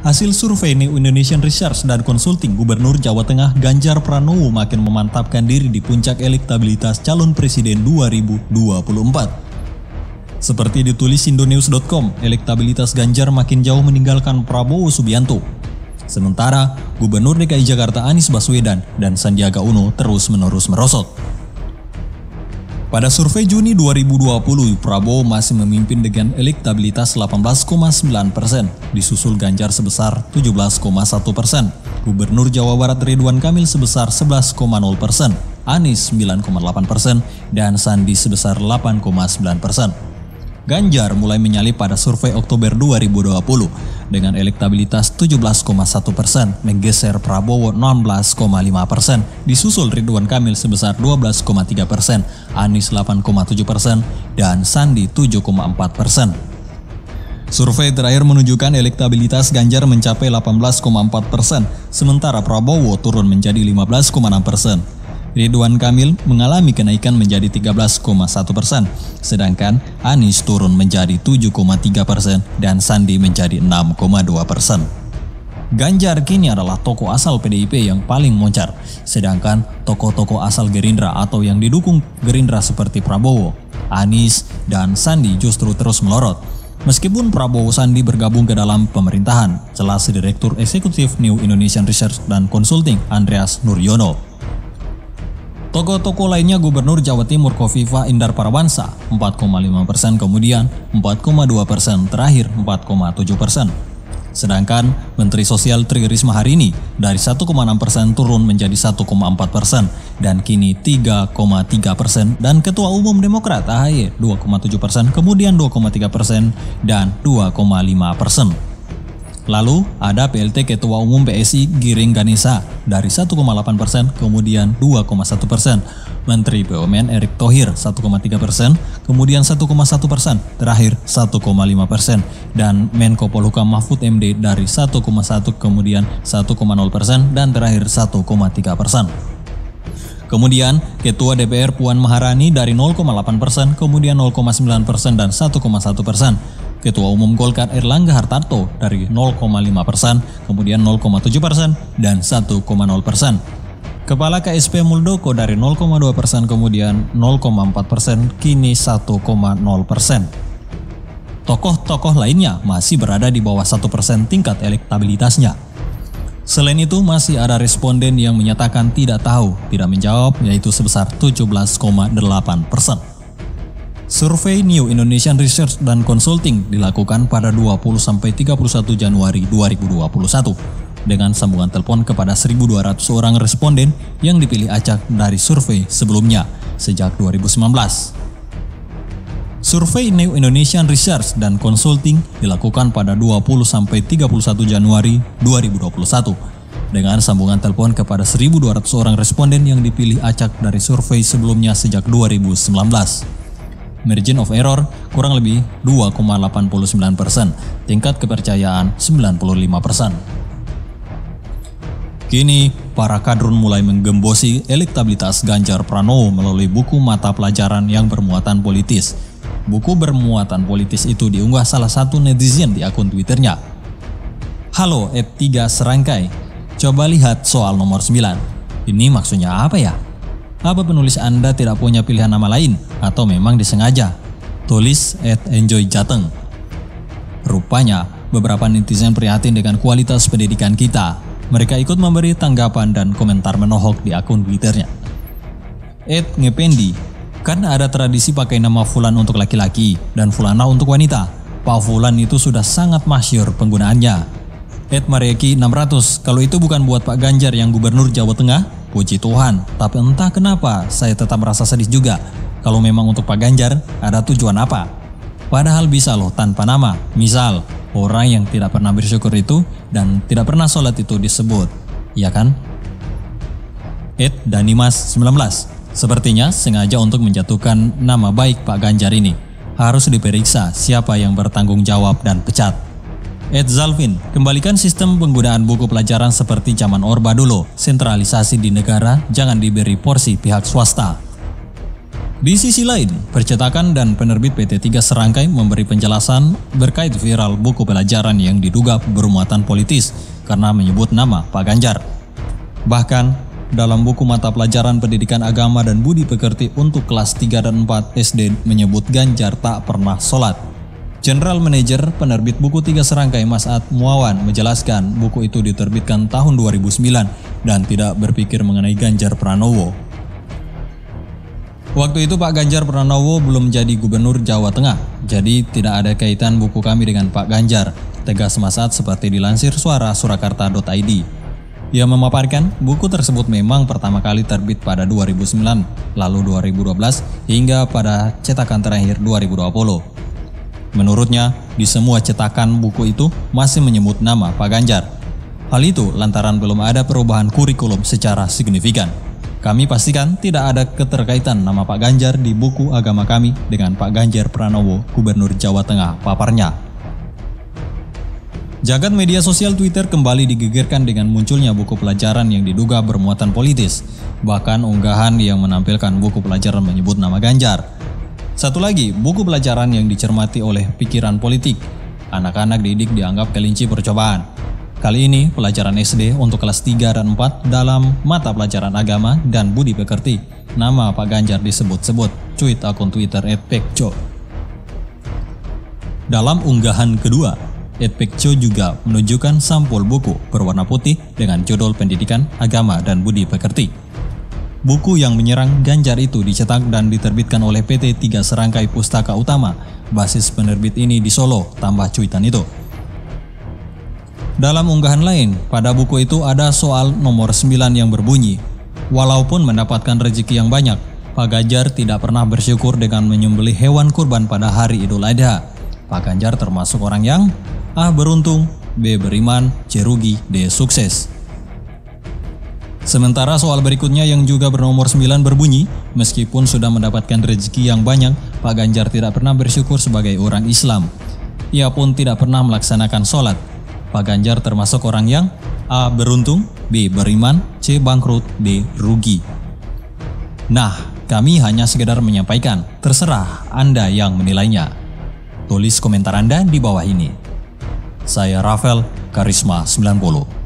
Hasil survei New Indonesian Research dan Consulting Gubernur Jawa Tengah Ganjar Pranowo makin memantapkan diri di puncak elektabilitas calon presiden 2024. Seperti ditulis Indonews.com, elektabilitas Ganjar makin jauh meninggalkan Prabowo Subianto. Sementara Gubernur DKI Jakarta Anies Baswedan dan Sandiaga Uno terus-menerus merosot. Pada survei Juni 2020, Prabowo masih memimpin dengan elektabilitas 18,9%, disusul Ganjar sebesar 17,1%, Gubernur Jawa Barat Ridwan Kamil sebesar 11,0%, Anies 9,8%, dan Sandi sebesar 8,9%. Ganjar mulai menyalip pada survei Oktober 2020 dengan elektabilitas 17,1%, menggeser Prabowo 16,5%, disusul Ridwan Kamil sebesar 12,3%, Anies 8,7%, dan Sandi 7,4%. Survei terakhir menunjukkan elektabilitas Ganjar mencapai 18,4%, sementara Prabowo turun menjadi 15,6%. Ridwan Kamil mengalami kenaikan menjadi 13,1%, sedangkan Anies turun menjadi 7,3% dan Sandi menjadi 6,2%. Ganjar kini adalah tokoh asal PDIP yang paling moncar, sedangkan tokoh-tokoh asal Gerindra atau yang didukung Gerindra seperti Prabowo, Anies, dan Sandi justru terus melorot. Meskipun Prabowo Sandi bergabung ke dalam pemerintahan, jelas Direktur Eksekutif New Indonesian Research dan Consulting Andreas Nuryono. Tokoh-tokoh lainnya Gubernur Jawa Timur Kofifa Indar Parawansa 4,5%, kemudian 4,2%, terakhir 4,7%. Sedangkan Menteri Sosial Tri Risma hari ini dari 1,6% turun menjadi 1,4% dan kini 3,3%, dan Ketua Umum Demokrat AHY 2,7%, kemudian 2,3% dan 2,5%. Lalu ada PLT Ketua Umum PSI Giring Ganesa dari 1,8%, kemudian 2,1%. Menteri BUMN Erick Thohir 1,3%, kemudian 1,1%, terakhir 1,5%. Dan Menko Polhukam Mahfud MD dari 1,1, kemudian 1,0%, dan terakhir 1,3%. Kemudian Ketua DPR Puan Maharani dari 0,8%, kemudian 0,9%, dan 1,1%. Ketua Umum Golkar Erlangga Hartarto dari 0,5%, kemudian 0,7%, dan 1,0%. Kepala KSP Muldoko dari 0,2%, kemudian 0,4%, kini 1,0%. Tokoh-tokoh lainnya masih berada di bawah 1% tingkat elektabilitasnya. Selain itu masih ada responden yang menyatakan tidak tahu, tidak menjawab, yaitu sebesar 17,8%. Survei New Indonesian Research dan Consulting dilakukan pada 20-31 Januari 2021 dengan sambungan telepon kepada 1.200 orang responden yang dipilih acak dari survei sebelumnya sejak 2019. Survei New Indonesian Research dan Consulting dilakukan pada 20-31 Januari 2021 dengan sambungan telepon kepada 1.200 orang responden yang dipilih acak dari survei sebelumnya sejak 2019. Margin of error kurang lebih 2,89%, tingkat kepercayaan 95%. Kini, para kadrun mulai menggembosi elektabilitas Ganjar Pranowo melalui buku mata pelajaran yang bermuatan politis. Buku bermuatan politis itu diunggah salah satu netizen di akun Twitternya. Halo @3 serangkai, coba lihat soal nomor 9. Ini maksudnya apa ya? Apa penulis Anda tidak punya pilihan nama lain atau memang disengaja? Tulis @enjoyjateng. Rupanya beberapa netizen prihatin dengan kualitas pendidikan kita. Mereka ikut memberi tanggapan dan komentar menohok di akun Twitternya. @ngependi, kan ada tradisi pakai nama Fulan untuk laki-laki dan Fulana untuk wanita. Pak Fulan itu sudah sangat masyhur penggunaannya. @marieki 600, kalau itu bukan buat Pak Ganjar yang Gubernur Jawa Tengah, puji Tuhan, tapi entah kenapa saya tetap merasa sedih juga. Kalau memang untuk Pak Ganjar, ada tujuan apa? Padahal bisa loh tanpa nama. Misal, orang yang tidak pernah bersyukur itu dan tidak pernah sholat itu disebut. Iya kan? @danimas19, sepertinya sengaja untuk menjatuhkan nama baik Pak Ganjar ini. Harus diperiksa siapa yang bertanggung jawab dan pecat. @zalvin, kembalikan sistem penggunaan buku pelajaran seperti zaman Orba dulu. Sentralisasi di negara, jangan diberi porsi pihak swasta. Di sisi lain, percetakan dan penerbit PT 3 Serangkai memberi penjelasan berkait viral buku pelajaran yang diduga bermuatan politis karena menyebut nama Pak Ganjar. Bahkan, dalam buku mata pelajaran pendidikan agama dan budi pekerti untuk kelas 3 dan 4 SD menyebut Ganjar tak pernah sholat. General Manager penerbit buku 3 Serangkai Mas'ad Muawan menjelaskan buku itu diterbitkan tahun 2009 dan tidak berpikir mengenai Ganjar Pranowo. Waktu itu Pak Ganjar Pranowo belum jadi gubernur Jawa Tengah, jadi tidak ada kaitan buku kami dengan Pak Ganjar, tegas Mas'ad seperti dilansir Suara Surakarta.id. Ia memaparkan buku tersebut memang pertama kali terbit pada 2009, lalu 2012 hingga pada cetakan terakhir 2020. Menurutnya, di semua cetakan buku itu masih menyebut nama Pak Ganjar. Hal itu lantaran belum ada perubahan kurikulum secara signifikan. Kami pastikan tidak ada keterkaitan nama Pak Ganjar di buku agama kami dengan Pak Ganjar Pranowo, Gubernur Jawa Tengah, paparnya. Jagat media sosial Twitter kembali digegerkan dengan munculnya buku pelajaran yang diduga bermuatan politis. Bahkan unggahan yang menampilkan buku pelajaran menyebut nama Ganjar. Satu lagi, buku pelajaran yang dicermati oleh pikiran politik. Anak-anak didik dianggap kelinci percobaan. Kali ini pelajaran SD untuk kelas 3 dan 4 dalam mata pelajaran agama dan budi pekerti. Nama Pak Ganjar disebut-sebut, tweet akun Twitter @pekco. Dalam unggahan kedua, @pekco juga menunjukkan sampul buku berwarna putih dengan judul Pendidikan, Agama, dan Budi Pekerti. Buku yang menyerang Ganjar itu dicetak dan diterbitkan oleh PT 3 Serangkai Pustaka Utama. Basis penerbit ini di Solo, tambah cuitan itu. Dalam unggahan lain, pada buku itu ada soal nomor 9 yang berbunyi, walaupun mendapatkan rezeki yang banyak, Pak Ganjar tidak pernah bersyukur dengan menyembelih hewan kurban pada hari Idul Adha. Pak Ganjar termasuk orang yang A. beruntung, B. beriman, C. rugi, D. sukses. Sementara soal berikutnya yang juga bernomor 9 berbunyi, meskipun sudah mendapatkan rezeki yang banyak, Pak Ganjar tidak pernah bersyukur sebagai orang Islam. Ia pun tidak pernah melaksanakan sholat. Pak Ganjar termasuk orang yang A. beruntung, B. beriman, C. bangkrut, D. rugi. Nah, kami hanya sekedar menyampaikan, terserah Anda yang menilainya. Tulis komentar Anda di bawah ini. Saya Rafael, Karisma 90.